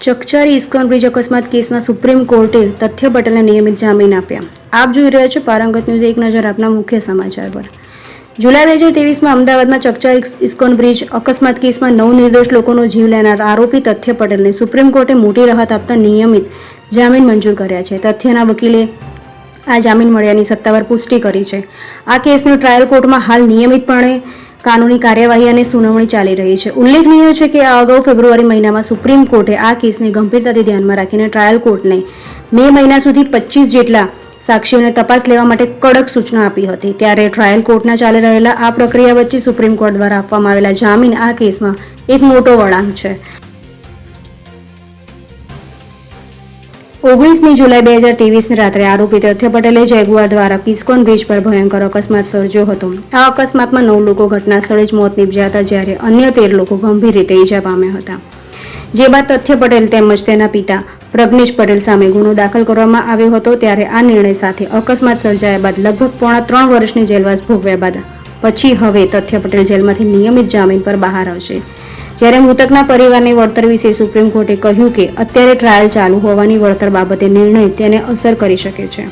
ચકચારી ISKCON bridge અકસ્માત કેસમાં supreme કોર્ટે તથ્ય પટેલને નિયમિત જામીન આપ્યા. આપ જોઈ રહ્યા છો પારંગત ન્યૂઝ. એક નજર આપના મુખ્ય સમાચાર પર. જુલાઈ 2023માં અમદાવાદમાં ચકચારી ઇસ્કોન બ્રિજ અકસ્માત કેસમાં 9 નિર્દોષ લોકોનો જીવ લેનાર આરોપી તથ્ય પટેલને સુપ્રીમ કોર્ટે મોટી રાહત આપતા નિયમિત જામીન મંજૂર કર્યા છે. તથ્યના વકીલે આ જામીન મળ્યાની સત્તાવાર પુષ્ટિ કરી છે. આ કેસની ટ્રાયલ કોર્ટમાં હાલ નિયમિતપણે કાનૂની કાર્યવાહી અને સુનાવણી ચાલી રહી છે. ઉલ્લેખનીય છે કે આ અગાઉ ફેબ્રુઆરી મહિનામાં સુપ્રીમ કોર્ટે આ કેસને ગંભીરતાથી ધ્યાનમાં રાખીને ટ્રાયલ કોર્ટને મે મહિના સુધી 25 જેટલા સાક્ષીઓને તપાસ લેવા માટે કડક સૂચના આપી હતી. ત્યારે ટ્રાયલ કોર્ટના ચાલી રહેલા આ પ્રક્રિયા વચ્ચે સુપ્રીમ કોર્ટ દ્વારા આપવામાં આવેલા જામીન આ કેસમાં એક મોટો વળાંક છે. 19મી જુલાઈ 2023ની રાત્રે આરોપી તથ્ય પટેલે જેગુઆર દ્વારા ઇસ્કોન બ્રિજ પર ભયંકર અકસ્માત સર્જ્યો હતો. આ અકસ્માતમાં 9 લોકો ઘટના સ્થળે જ મોત નીપજ્યા હતા, જ્યારે અન્ય 13 લોકો ગંભીર રીતે ઈજા પામ્યા હતા. જે બાદ તથ્ય પટેલ તેમજ તેના પિતા પ્રજ્ઞેશ પટેલ સામે ગુનો દાખલ કરવામાં આવ્યો હતો. ત્યારે આ નિર્ણય સાથે અકસ્માત સર્જાયા બાદ લગભગ પોણા 3 વર્ષની જેલવાસ ભોગવ્યા બાદ પછી હવે તથ્ય પટેલ જેલમાંથી નિયમિત જામીન પર બહાર આવશે. જ્યારે મૃતકના પરિવારની વળતર વિશે સુપ્રીમ કોર્ટે કહ્યું કે અત્યારે ટ્રાયલ ચાલુ હોવાની વળતર બાબતે નિર્ણય તેને અસર કરી શકે છે.